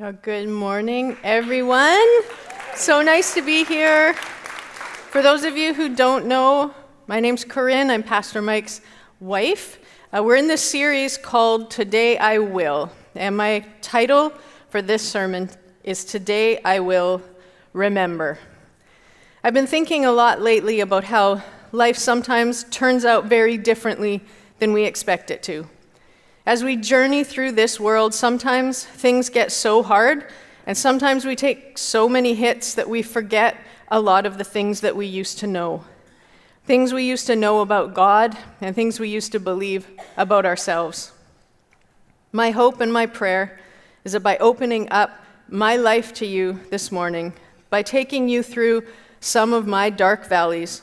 Oh, good morning, everyone. So nice to be here. For those of you who don't know, my name's Corinne. I'm Pastor Mike's wife. We're in this series called Today I Will, and my title for this sermon is Today I Will Remember. I've been thinking a lot lately about how life sometimes turns out very differently than we expect it to. As we journey through this world, sometimes things get so hard, and sometimes we take so many hits that we forget a lot of the things that we used to know. Things we used to know about God, and things we used to believe about ourselves. My hope and my prayer is that by opening up my life to you this morning, by taking you through some of my dark valleys,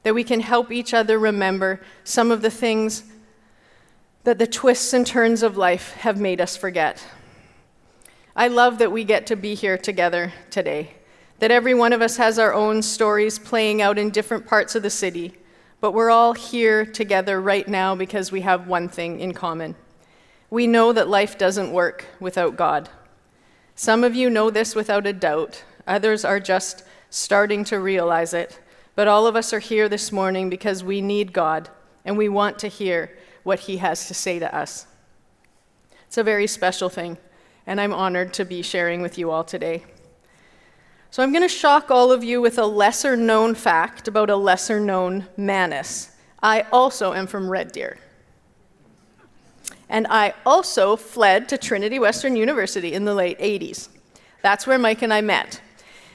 that we can help each other remember some of the things that the twists and turns of life have made us forget. I love that we get to be here together today, that every one of us has our own stories playing out in different parts of the city, but we're all here together right now because we have one thing in common. We know that life doesn't work without God. Some of you know this without a doubt. Others are just starting to realize it. But all of us are here this morning because we need God, and we want to hear what he has to say to us. It's a very special thing, and I'm honored to be sharing with you all today. So I'm going to shock all of you with a lesser-known fact about a lesser-known Manus. I also am from Red Deer. And I also fled to Trinity Western University in the late 80s. That's where Mike and I met.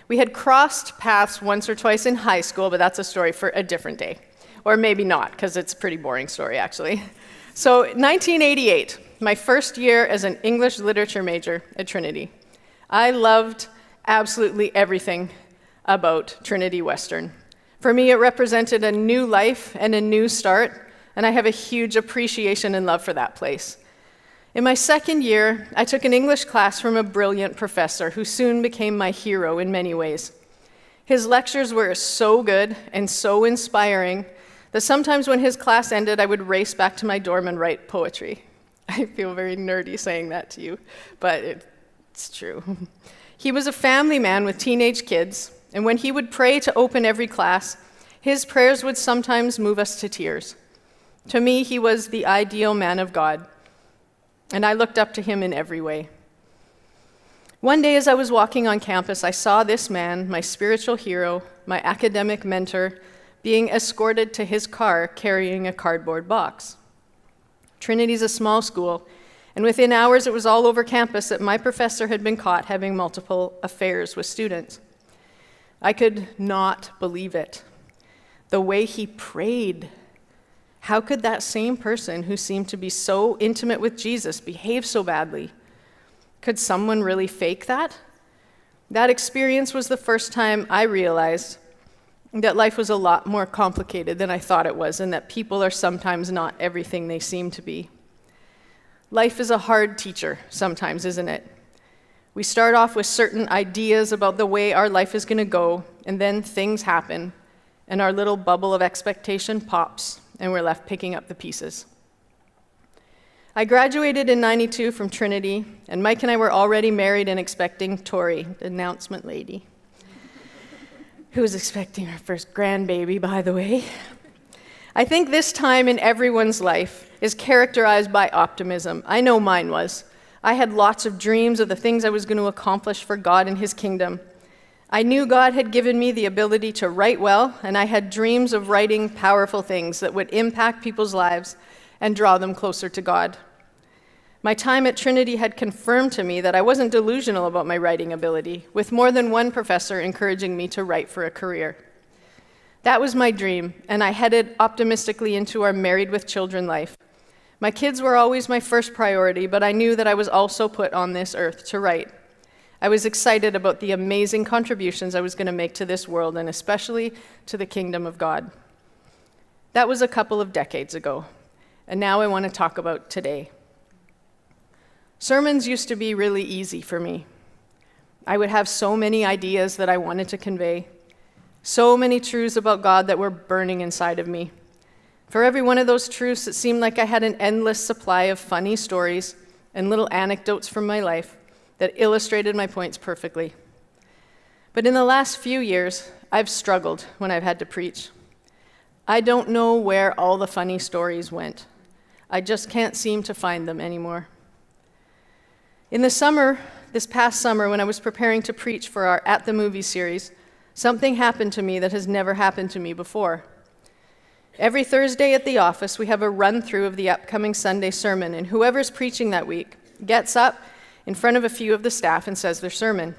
We had crossed paths once or twice in high school, but that's a story for a different day. Or maybe not, because it's a pretty boring story, actually. So 1988, my first year as an English literature major at Trinity. I loved absolutely everything about Trinity Western. For me, it represented a new life and a new start, and I have a huge appreciation and love for that place. In my second year, I took an English class from a brilliant professor who soon became my hero in many ways. His lectures were so good and so inspiring that sometimes when his class ended, I would race back to my dorm and write poetry. I feel very nerdy saying that to you, but it's true. He was a family man with teenage kids, and when he would pray to open every class, his prayers would sometimes move us to tears. To me, he was the ideal man of God, and I looked up to him in every way. One day as I was walking on campus, I saw this man, my spiritual hero, my academic mentor, being escorted to his car carrying a cardboard box. Trinity's a small school, and within hours it was all over campus that my professor had been caught having multiple affairs with students. I could not believe it. The way he prayed. How could that same person who seemed to be so intimate with Jesus behave so badly? Could someone really fake that? That experience was the first time I realized that life was a lot more complicated than I thought it was, and that people are sometimes not everything they seem to be. Life is a hard teacher sometimes, isn't it? We start off with certain ideas about the way our life is going to go, and then things happen, and our little bubble of expectation pops, and we're left picking up the pieces. I graduated in '92 from Trinity, and Mike and I were already married and expecting Tori, the announcement lady, who was expecting her first grandbaby, by the way. I think this time in everyone's life is characterized by optimism. I know mine was. I had lots of dreams of the things I was going to accomplish for God and his kingdom. I knew God had given me the ability to write well, and I had dreams of writing powerful things that would impact people's lives and draw them closer to God. My time at Trinity had confirmed to me that I wasn't delusional about my writing ability, with more than one professor encouraging me to write for a career. That was my dream, and I headed optimistically into our married with children life. My kids were always my first priority, but I knew that I was also put on this earth to write. I was excited about the amazing contributions I was going to make to this world, and especially to the kingdom of God. That was a couple of decades ago, and now I want to talk about today. Sermons used to be really easy for me. I would have so many ideas that I wanted to convey, so many truths about God that were burning inside of me. For every one of those truths, it seemed like I had an endless supply of funny stories and little anecdotes from my life that illustrated my points perfectly. But in the last few years, I've struggled when I've had to preach. I don't know where all the funny stories went. I just can't seem to find them anymore. In this past summer, when I was preparing to preach for our At the Movies series, something happened to me that has never happened to me before. Every Thursday at the office, we have a run-through of the upcoming Sunday sermon, and whoever's preaching that week gets up in front of a few of the staff and says their sermon.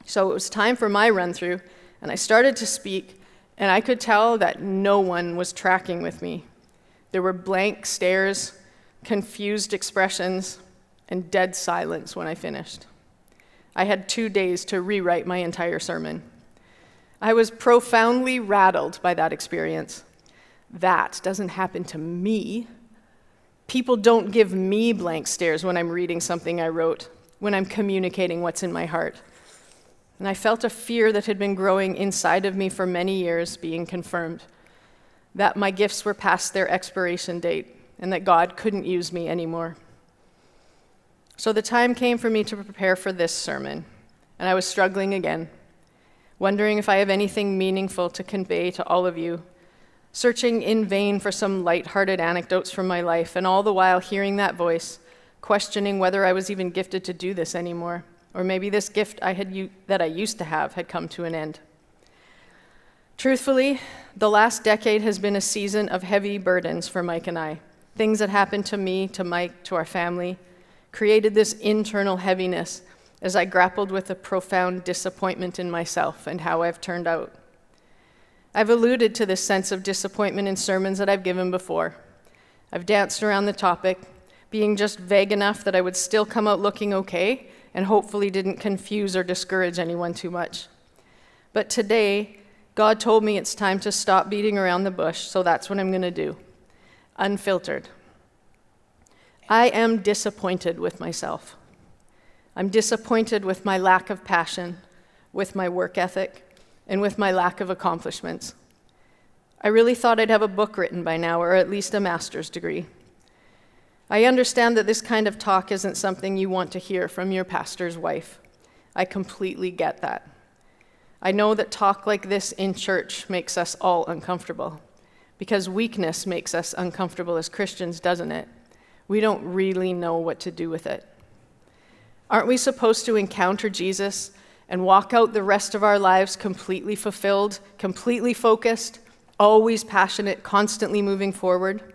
So it was time for my run-through, and I started to speak, and I could tell that no one was tracking with me. There were blank stares, confused expressions, and dead silence when I finished. I had 2 days to rewrite my entire sermon. I was profoundly rattled by that experience. That doesn't happen to me. People don't give me blank stares when I'm reading something I wrote, when I'm communicating what's in my heart. And I felt a fear that had been growing inside of me for many years being confirmed, that my gifts were past their expiration date and that God couldn't use me anymore. So the time came for me to prepare for this sermon, and I was struggling again, wondering if I have anything meaningful to convey to all of you, searching in vain for some light-hearted anecdotes from my life, and all the while hearing that voice, questioning whether I was even gifted to do this anymore, or maybe this gift that I used to have had come to an end. Truthfully, the last decade has been a season of heavy burdens for Mike and I. Things that happened to me, to Mike, to our family, created this internal heaviness as I grappled with a profound disappointment in myself and how I've turned out. I've alluded to this sense of disappointment in sermons that I've given before. I've danced around the topic, being just vague enough that I would still come out looking okay and hopefully didn't confuse or discourage anyone too much. But today, God told me it's time to stop beating around the bush, so that's what I'm going to do. Unfiltered. I am disappointed with myself. I'm disappointed with my lack of passion, with my work ethic, and with my lack of accomplishments. I really thought I'd have a book written by now, or at least a master's degree. I understand that this kind of talk isn't something you want to hear from your pastor's wife. I completely get that. I know that talk like this in church makes us all uncomfortable, because weakness makes us uncomfortable as Christians, doesn't it? We don't really know what to do with it. Aren't we supposed to encounter Jesus and walk out the rest of our lives completely fulfilled, completely focused, always passionate, constantly moving forward?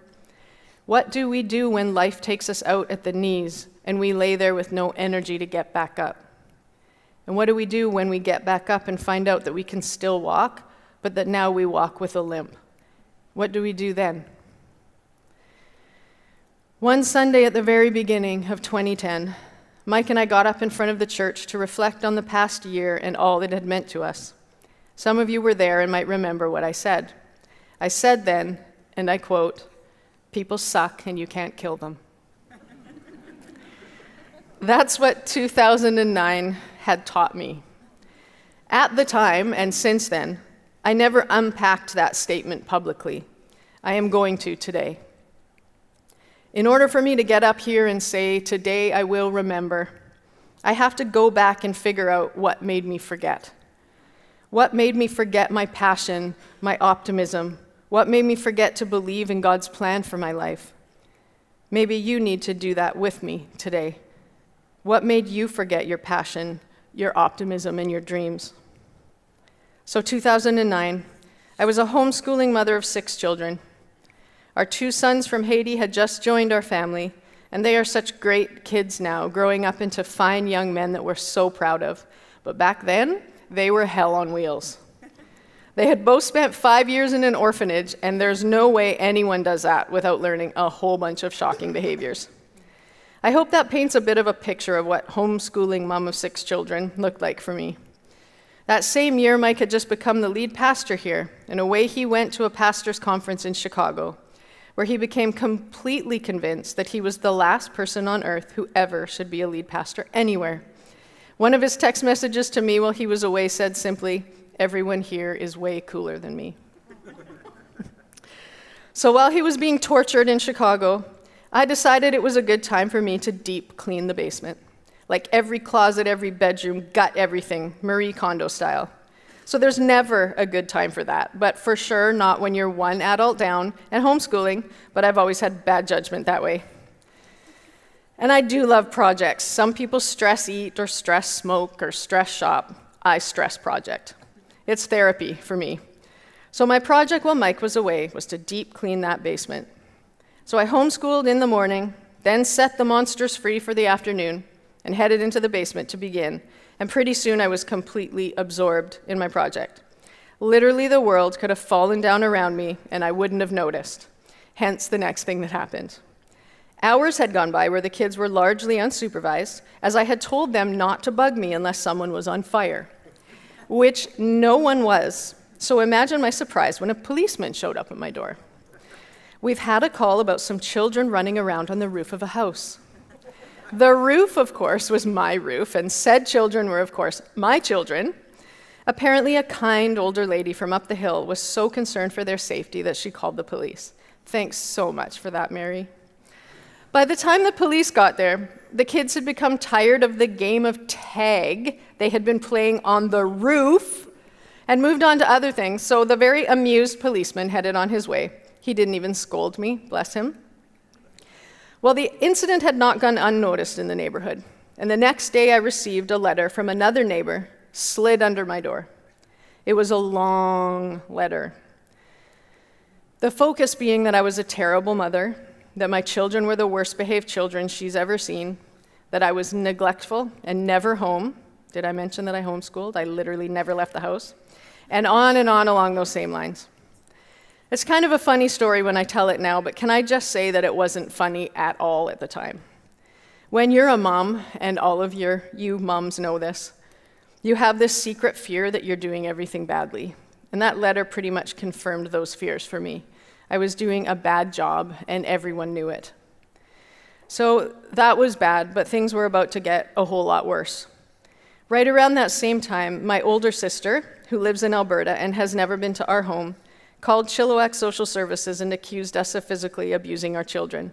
What do we do when life takes us out at the knees and we lay there with no energy to get back up? And what do we do when we get back up and find out that we can still walk, but that now we walk with a limp? What do we do then? One Sunday at the very beginning of 2010, Mike and I got up in front of the church to reflect on the past year and all it had meant to us. Some of you were there and might remember what I said. I said then, and I quote, "People suck and you can't kill them." That's what 2009 had taught me. At the time, and since then, I never unpacked that statement publicly. I am going to today. In order for me to get up here and say, "Today I will remember," I have to go back and figure out what made me forget. What made me forget my passion, my optimism? What made me forget to believe in God's plan for my life? Maybe you need to do that with me today. What made you forget your passion, your optimism, and your dreams? So 2009, I was a homeschooling mother of 6 children. Our 2 sons from Haiti had just joined our family, and they are such great kids now, growing up into fine young men that we're so proud of. But back then, they were hell on wheels. They had both spent 5 years in an orphanage, and there's no way anyone does that without learning a whole bunch of shocking behaviors. I hope that paints a bit of a picture of what homeschooling mom of 6 children looked like for me. That same year, Mike had just become the lead pastor here, and away he went to a pastor's conference in Chicago, where he became completely convinced that he was the last person on earth who ever should be a lead pastor anywhere. One of his text messages to me while he was away said simply, "Everyone here is way cooler than me." So while he was being tortured in Chicago, I decided it was a good time for me to deep clean the basement. Like every closet, every bedroom, gut everything, Marie Kondo style. So there's never a good time for that, but for sure not when you're one adult down and homeschooling, but I've always had bad judgment that way. And I do love projects. Some people stress eat or stress smoke or stress shop. I stress project. It's therapy for me. So my project while Mike was away was to deep clean that basement. So I homeschooled in the morning, then set the monsters free for the afternoon, and headed into the basement to begin. And pretty soon I was completely absorbed in my project. Literally the world could have fallen down around me and I wouldn't have noticed. Hence the next thing that happened. Hours had gone by where the kids were largely unsupervised, as I had told them not to bug me unless someone was on fire, which no one was. So imagine my surprise when a policeman showed up at my door. We've had a call about some children running around on the roof of a house. The roof, of course, was my roof, and said children were, of course, my children. Apparently, a kind older lady from up the hill was so concerned for their safety that she called the police. Thanks so much for that, Mary. By the time the police got there, the kids had become tired of the game of tag they had been playing on the roof and moved on to other things, so the very amused policeman headed on his way. He didn't even scold me, bless him. Well, the incident had not gone unnoticed in the neighborhood, and the next day I received a letter from another neighbor slid under my door. It was a long letter. The focus being that I was a terrible mother, that my children were the worst behaved children she's ever seen, that I was neglectful and never home. Did I mention that I homeschooled? I literally never left the house. And on along those same lines. It's kind of a funny story when I tell it now, but can I just say that it wasn't funny at all at the time? When you're a mom, and all of you moms know this, you have this secret fear that you're doing everything badly. And that letter pretty much confirmed those fears for me. I was doing a bad job, and everyone knew it. So that was bad, but things were about to get a whole lot worse. Right around that same time, my older sister, who lives in Alberta and has never been to our home, called Chilliwack Social Services and accused us of physically abusing our children.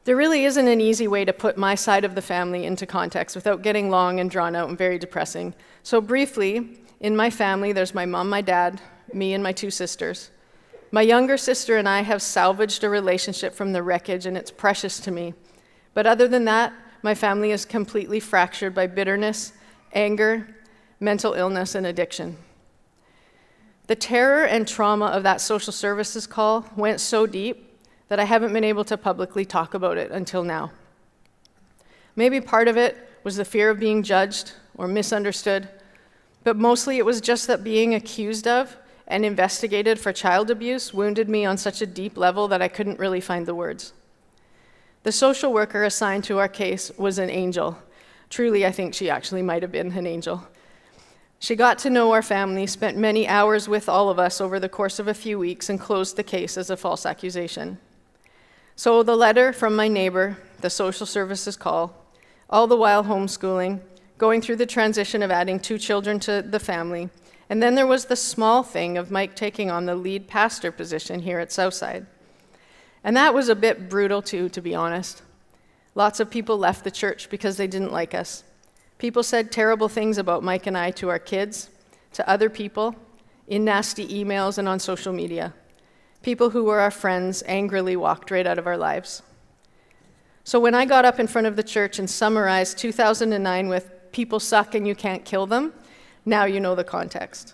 There really isn't an easy way to put my side of the family into context without getting long and drawn out and very depressing. So briefly, in my family, there's my mom, my dad, me, and my two sisters. My younger sister and I have salvaged a relationship from the wreckage, and it's precious to me. But other than that, my family is completely fractured by bitterness, anger, mental illness, and addiction. The terror and trauma of that social services call went so deep that I haven't been able to publicly talk about it until now. Maybe part of it was the fear of being judged or misunderstood, but mostly it was just that being accused of and investigated for child abuse wounded me on such a deep level that I couldn't really find the words. The social worker assigned to our case was an angel. Truly, I think she actually might have been an angel. She got to know our family, spent many hours with all of us over the course of a few weeks, and closed the case as a false accusation. So the letter from my neighbor, the social services call, all the while homeschooling, going through the transition of adding 2 children to the family, and then there was the small thing of Mike taking on the lead pastor position here at Southside. And that was a bit brutal too, to be honest. Lots of people left the church because they didn't like us. People said terrible things about Mike and I to our kids, to other people, in nasty emails and on social media. People who were our friends angrily walked right out of our lives. So when I got up in front of the church and summarized 2009 with "people suck and you can't kill them," now you know the context.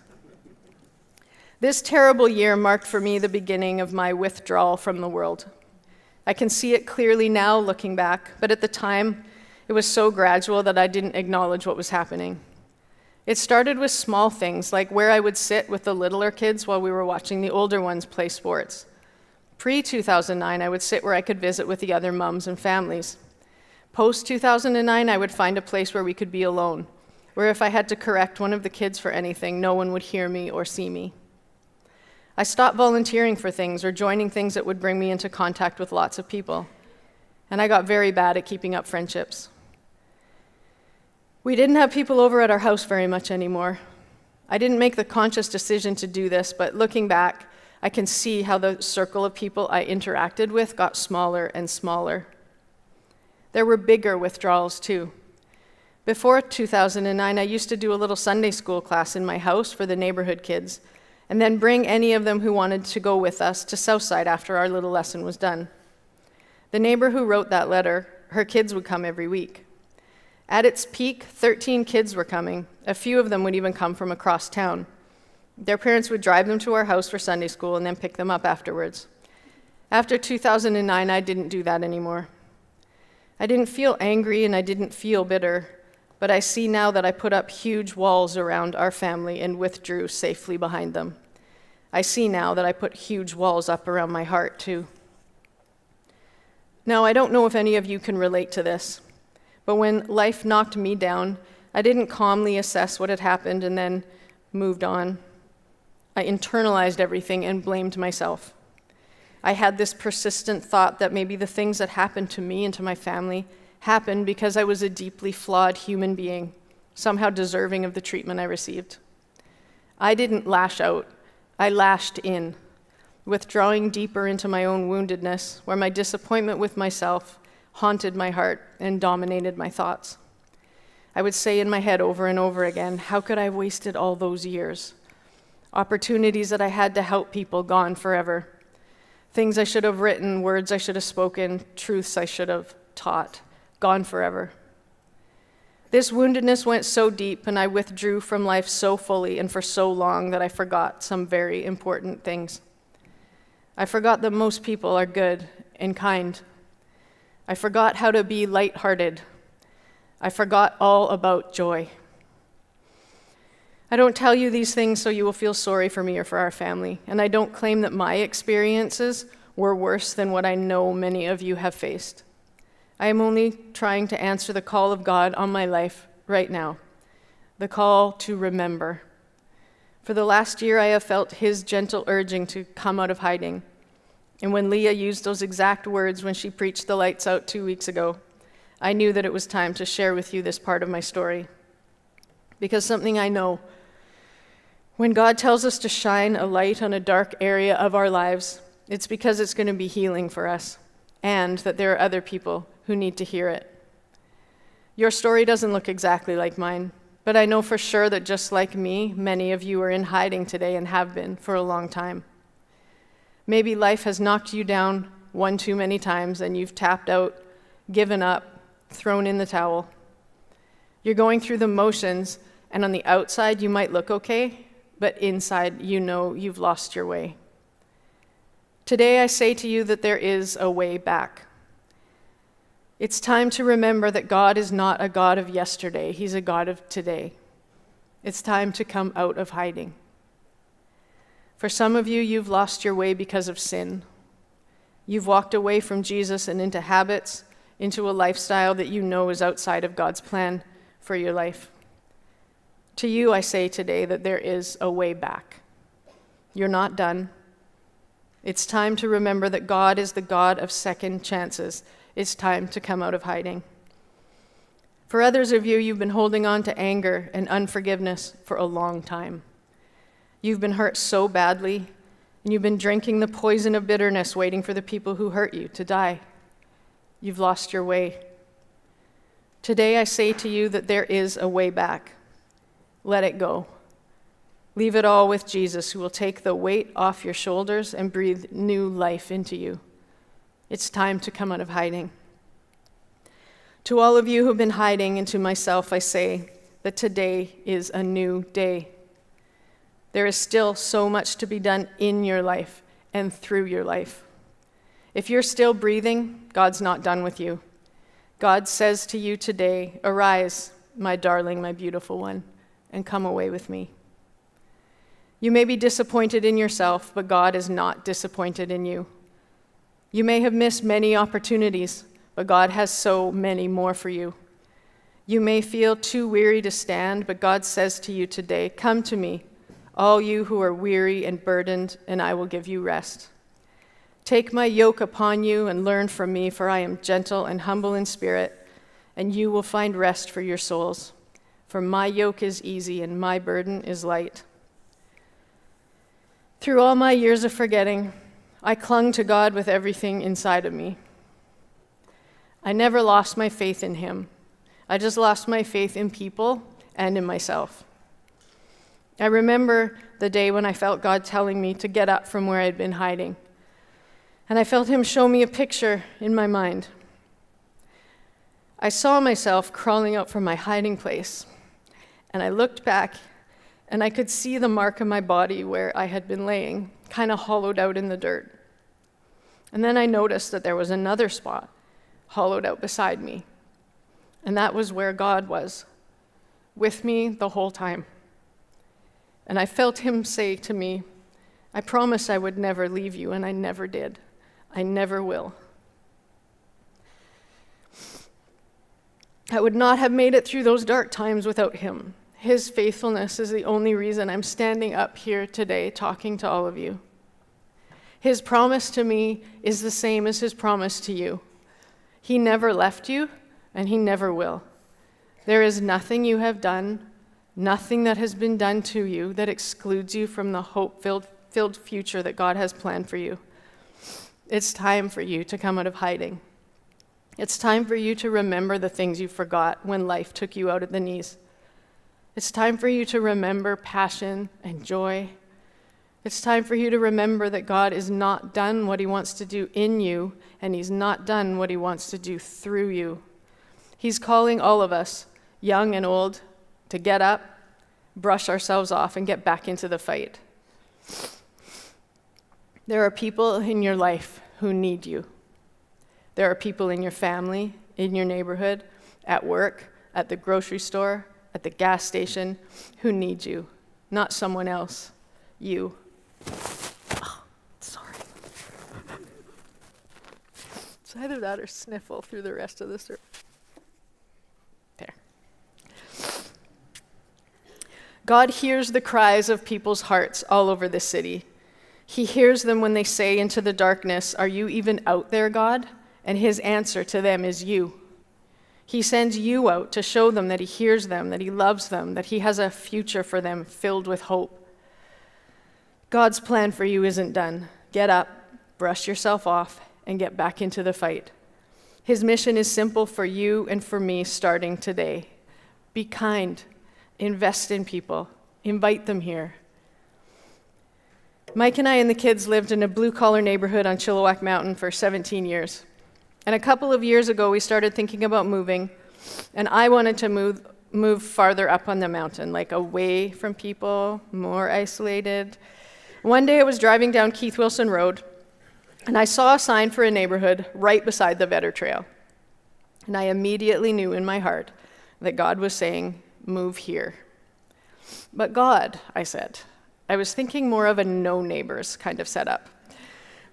This terrible year marked for me the beginning of my withdrawal from the world. I can see it clearly now looking back, but at the time, it was so gradual that I didn't acknowledge what was happening. It started with small things, like where I would sit with the littler kids while we were watching the older ones play sports. Pre-2009, I would sit where I could visit with the other moms and families. Post-2009, I would find a place where we could be alone, where if I had to correct one of the kids for anything, no one would hear me or see me. I stopped volunteering for things or joining things that would bring me into contact with lots of people. And I got very bad at keeping up friendships. We didn't have people over at our house very much anymore. I didn't make the conscious decision to do this, but looking back, I can see how the circle of people I interacted with got smaller and smaller. There were bigger withdrawals too. Before 2009, I used to do a little Sunday school class in my house for the neighborhood kids, and then bring any of them who wanted to go with us to Southside after our little lesson was done. The neighbor who wrote that letter, her kids would come every week. At its peak, 13 kids were coming. A few of them would even come from across town. Their parents would drive them to our house for Sunday school and then pick them up afterwards. After 2009, I didn't do that anymore. I didn't feel angry and I didn't feel bitter, but I see now that I put up huge walls around our family and withdrew safely behind them. I see now that I put huge walls up around my heart too. Now, I don't know if any of you can relate to this, but when life knocked me down, I didn't calmly assess what had happened and then moved on. I internalized everything and blamed myself. I had this persistent thought that maybe the things that happened to me and to my family happened because I was a deeply flawed human being, somehow deserving of the treatment I received. I didn't lash out, I lashed in, withdrawing deeper into my own woundedness, where my disappointment with myself haunted my heart and dominated my thoughts. I would say in my head over and over again, how could I have wasted all those years? Opportunities that I had to help people gone forever. Things I should have written, words I should have spoken, truths I should have taught, gone forever. This woundedness went so deep and I withdrew from life so fully and for so long that I forgot some very important things. I forgot that most people are good and kind. I forgot how to be lighthearted. I forgot all about joy. I don't tell you these things so you will feel sorry for me or for our family, and I don't claim that my experiences were worse than what I know many of you have faced. I am only trying to answer the call of God on my life right now, the call to remember. For the last year, I have felt His gentle urging to come out of hiding. And when Leah used those exact words when she preached the lights out 2 weeks ago, I knew that it was time to share with you this part of my story. Because something I know, when God tells us to shine a light on a dark area of our lives, it's because it's going to be healing for us, and that there are other people who need to hear it. Your story doesn't look exactly like mine, but I know for sure that just like me, many of you are in hiding today and have been for a long time. Maybe life has knocked you down one too many times and you've tapped out, given up, thrown in the towel. You're going through the motions, and on the outside you might look okay, but inside you know you've lost your way. Today I say to you that there is a way back. It's time to remember that God is not a God of yesterday, He's a God of today. It's time to come out of hiding. For some of you, you've lost your way because of sin. You've walked away from Jesus and into habits, into a lifestyle that you know is outside of God's plan for your life. To you, I say today that there is a way back. You're not done. It's time to remember that God is the God of second chances. It's time to come out of hiding. For others of you, you've been holding on to anger and unforgiveness for a long time. You've been hurt so badly, and you've been drinking the poison of bitterness, waiting for the people who hurt you to die. You've lost your way. Today I say to you that there is a way back. Let it go. Leave it all with Jesus, who will take the weight off your shoulders and breathe new life into you. It's time to come out of hiding. To all of you who've been hiding, and to myself, I say that today is a new day. There is still so much to be done in your life and through your life. If you're still breathing, God's not done with you. God says to you today, arise, my darling, my beautiful one, and come away with me. You may be disappointed in yourself, but God is not disappointed in you. You may have missed many opportunities, but God has so many more for you. You may feel too weary to stand, but God says to you today, come to me, all you who are weary and burdened, and I will give you rest. Take my yoke upon you and learn from me, for I am gentle and humble in spirit, and you will find rest for your souls. For my yoke is easy and my burden is light. Through all my years of forgetting, I clung to God with everything inside of me. I never lost my faith in him. I just lost my faith in people and in myself. I remember the day when I felt God telling me to get up from where I'd been hiding. And I felt him show me a picture in my mind. I saw myself crawling out from my hiding place, and I looked back, and I could see the mark of my body where I had been laying, kind of hollowed out in the dirt. And then I noticed that there was another spot hollowed out beside me, and that was where God was, with me the whole time. And I felt him say to me, I promised I would never leave you, and I never did. I never will. I would not have made it through those dark times without him. His faithfulness is the only reason I'm standing up here today talking to all of you. His promise to me is the same as his promise to you. He never left you, and he never will. There is nothing you have done, nothing that has been done to you that excludes you from the hope-filled future that God has planned for you. It's time for you to come out of hiding. It's time for you to remember the things you forgot when life took you out at the knees. It's time for you to remember passion and joy. It's time for you to remember that God is not done what he wants to do in you, and he's not done what he wants to do through you. He's calling all of us, young and old, to get up, brush ourselves off, and get back into the fight. There are people in your life who need you. There are people in your family, in your neighborhood, at work, at the grocery store, at the gas station, who need you, not someone else, you. Oh, sorry. It's either that or sniffle through the rest of the service. There. God hears the cries of people's hearts all over this city. He hears them when they say into the darkness, "Are you even out there, God?" And his answer to them is you. He sends you out to show them that he hears them, that he loves them, that he has a future for them filled with hope. God's plan for you isn't done. Get up, brush yourself off, and get back into the fight. His mission is simple for you and for me starting today. Be kind, invest in people, invite them here. Mike and I and the kids lived in a blue-collar neighborhood on Chilliwack Mountain for 17 years. And a couple of years ago, we started thinking about moving, and I wanted to move farther up on the mountain, like away from people, more isolated. One day I was driving down Keith Wilson Road, and I saw a sign for a neighborhood right beside the Vetter Trail. And I immediately knew in my heart that God was saying, move here. But God, I said, I was thinking more of a no neighbors kind of setup.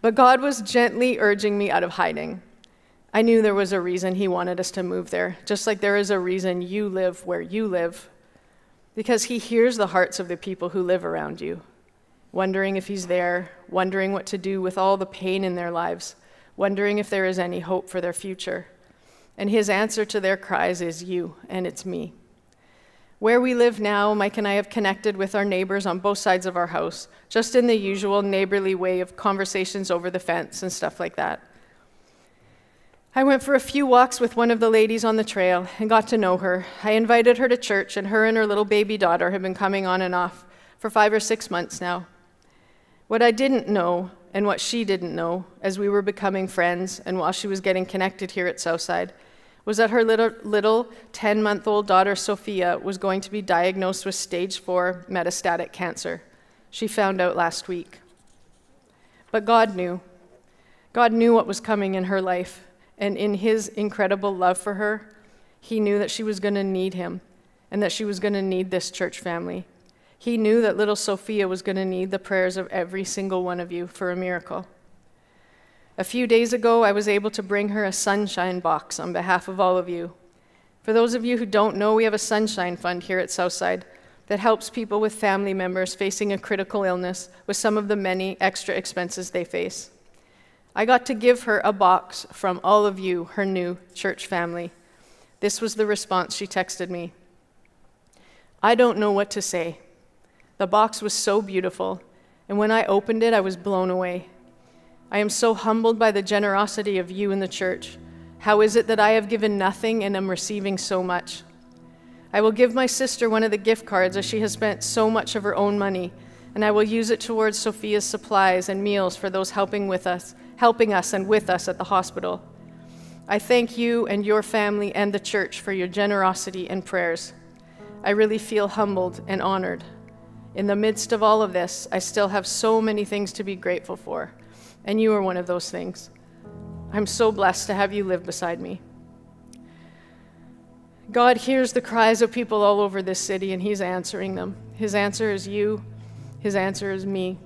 But God was gently urging me out of hiding. I knew there was a reason he wanted us to move there, just like there is a reason you live where you live, because he hears the hearts of the people who live around you, wondering if he's there, wondering what to do with all the pain in their lives, wondering if there is any hope for their future. And his answer to their cries is you, and it's me. Where we live now, Mike and I have connected with our neighbors on both sides of our house, just in the usual neighborly way of conversations over the fence and stuff like that. I went for a few walks with one of the ladies on the trail and got to know her. I invited her to church, and her little baby daughter have been coming on and off for 5 or 6 months now. What I didn't know, and what she didn't know, as we were becoming friends and while she was getting connected here at Southside, was that her little 10-month-old daughter, Sophia, was going to be diagnosed with stage 4 metastatic cancer. She found out last week. But God knew. God knew what was coming in her life. And in his incredible love for her, he knew that she was going to need him and that she was going to need this church family. He knew that little Sophia was going to need the prayers of every single one of you for a miracle. A few days ago, I was able to bring her a sunshine box on behalf of all of you. For those of you who don't know, we have a sunshine fund here at Southside that helps people with family members facing a critical illness with some of the many extra expenses they face. I got to give her a box from all of you, her new church family. This was the response she texted me. I don't know what to say. The box was so beautiful, and when I opened it, I was blown away. I am so humbled by the generosity of you in the church, How is it that I have given nothing and am receiving so much? I will give my sister one of the gift cards, as she has spent so much of her own money, and I will use it towards Sophia's supplies and meals for those helping us and with us at the hospital. I thank you and your family and the church for your generosity and prayers. I really feel humbled and honored. In the midst of all of this, I still have so many things to be grateful for, and you are one of those things. I'm so blessed to have you live beside me. God hears the cries of people all over this city, and he's answering them. His answer is you. His answer is me.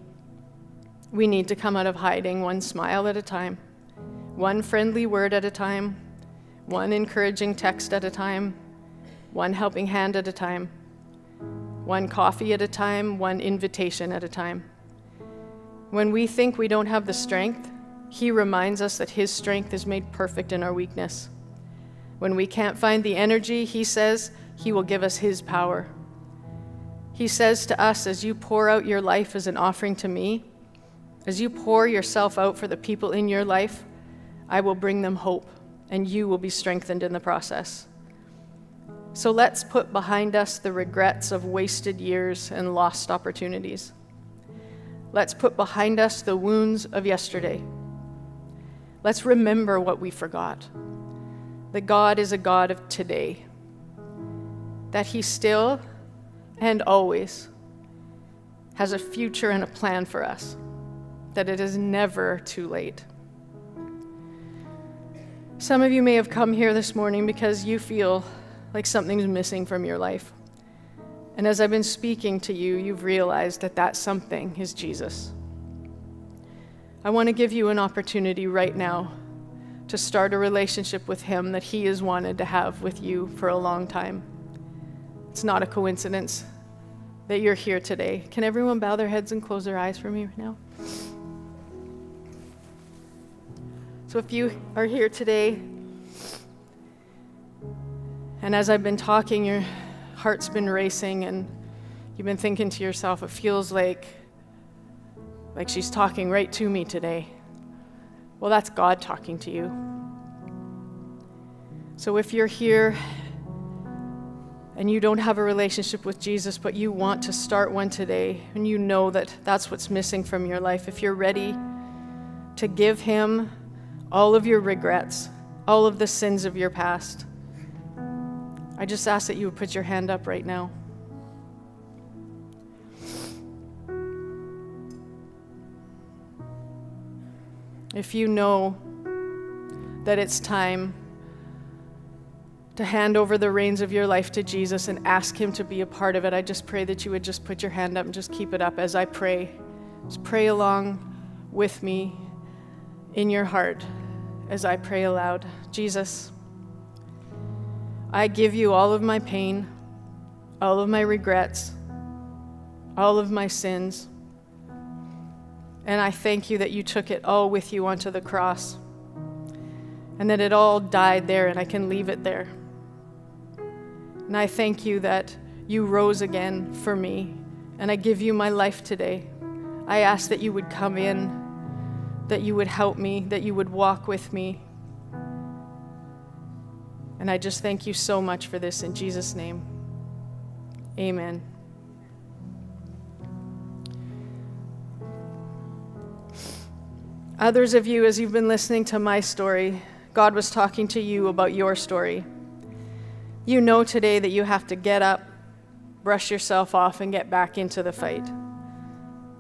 We need to come out of hiding one smile at a time, one friendly word at a time, one encouraging text at a time, one helping hand at a time, one coffee at a time, one invitation at a time. When we think we don't have the strength, he reminds us that his strength is made perfect in our weakness. When we can't find the energy, he says he will give us his power. He says to us, as you pour out your life as an offering to me, as you pour yourself out for the people in your life, I will bring them hope, and you will be strengthened in the process. So let's put behind us the regrets of wasted years and lost opportunities. Let's put behind us the wounds of yesterday. Let's remember what we forgot. That God is a God of today. That he still and always has a future and a plan for us. That it is never too late. Some of you may have come here this morning because you feel like something's missing from your life. And as I've been speaking to you, you've realized that that something is Jesus. I want to give you an opportunity right now to start a relationship with him that he has wanted to have with you for a long time. It's not a coincidence that you're here today. Can everyone bow their heads and close their eyes for me right now? So if you are here today, and as I've been talking, your heart's been racing and you've been thinking to yourself, it feels like she's talking right to me today. Well, that's God talking to you. So if you're here and you don't have a relationship with Jesus, but you want to start one today, and you know that that's what's missing from your life, if you're ready to give him all of your regrets, all of the sins of your past, I just ask that you would put your hand up right now. If you know that it's time to hand over the reins of your life to Jesus and ask him to be a part of it, I just pray that you would just put your hand up and just keep it up as I pray. Just pray along with me in your heart as I pray aloud. Jesus, I give you all of my pain, all of my regrets, all of my sins. And I thank you that you took it all with you onto the cross and that it all died there and I can leave it there. And I thank you that you rose again for me and I give you my life today. I ask that you would come in, that you would help me, that you would walk with me. And I just thank you so much for this in Jesus' name. Amen. Others of you, as you've been listening to my story, God was talking to you about your story. You know today that you have to get up, brush yourself off, and get back into the fight.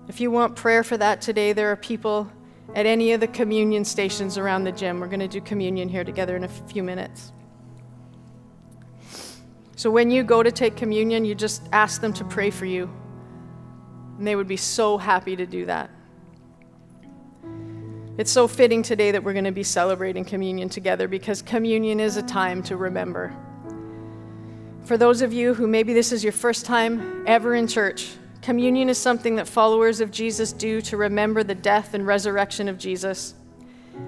If you want prayer for that today, there are people at any of the communion stations around the gym. We're going to do communion here together in a few minutes. So when you go to take communion, you just ask them to pray for you. And they would be so happy to do that. It's so fitting today that we're going to be celebrating communion together because communion is a time to remember. For those of you who maybe this is your first time ever in church, communion is something that followers of Jesus do to remember the death and resurrection of Jesus.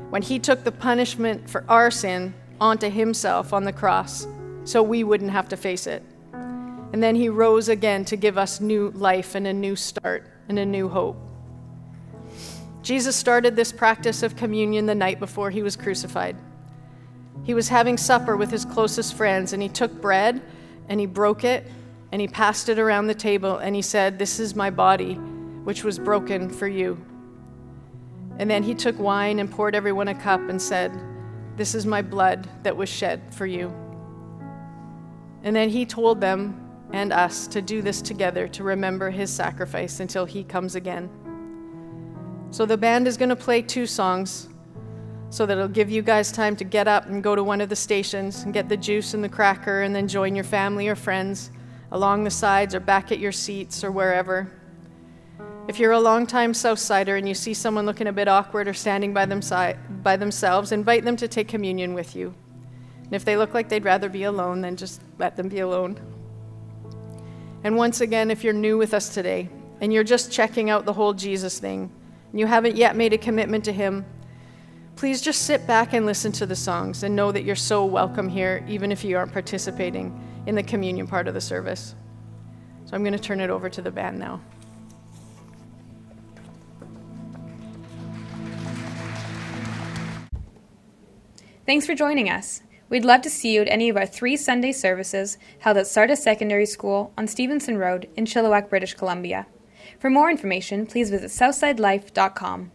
When he took the punishment for our sin onto himself on the cross so we wouldn't have to face it. And then he rose again to give us new life and a new start and a new hope. Jesus started this practice of communion the night before he was crucified. He was having supper with his closest friends, and he took bread, and he broke it, and he passed it around the table, and he said, "This is my body, which was broken for you." And then he took wine and poured everyone a cup and said, "This is my blood that was shed for you." And then he told them and us to do this together to remember his sacrifice until he comes again. So the band is going to play 2 songs so that it'll give you guys time to get up and go to one of the stations and get the juice and the cracker and then join your family or friends along the sides or back at your seats or wherever. If you're a longtime Southsider and you see someone looking a bit awkward or standing by themselves, invite them to take communion with you. And if they look like they'd rather be alone, then just let them be alone. And once again, if you're new with us today and you're just checking out the whole Jesus thing and you haven't yet made a commitment to him, please just sit back and listen to the songs and know that you're so welcome here, even if you aren't participating in the communion part of the service. So I'm going to turn it over to the band now. Thanks for joining us. We'd love to see you at any of our 3 Sunday services held at Sardis Secondary School on Stevenson Road in Chilliwack, British Columbia. For more information, please visit southsidelife.com.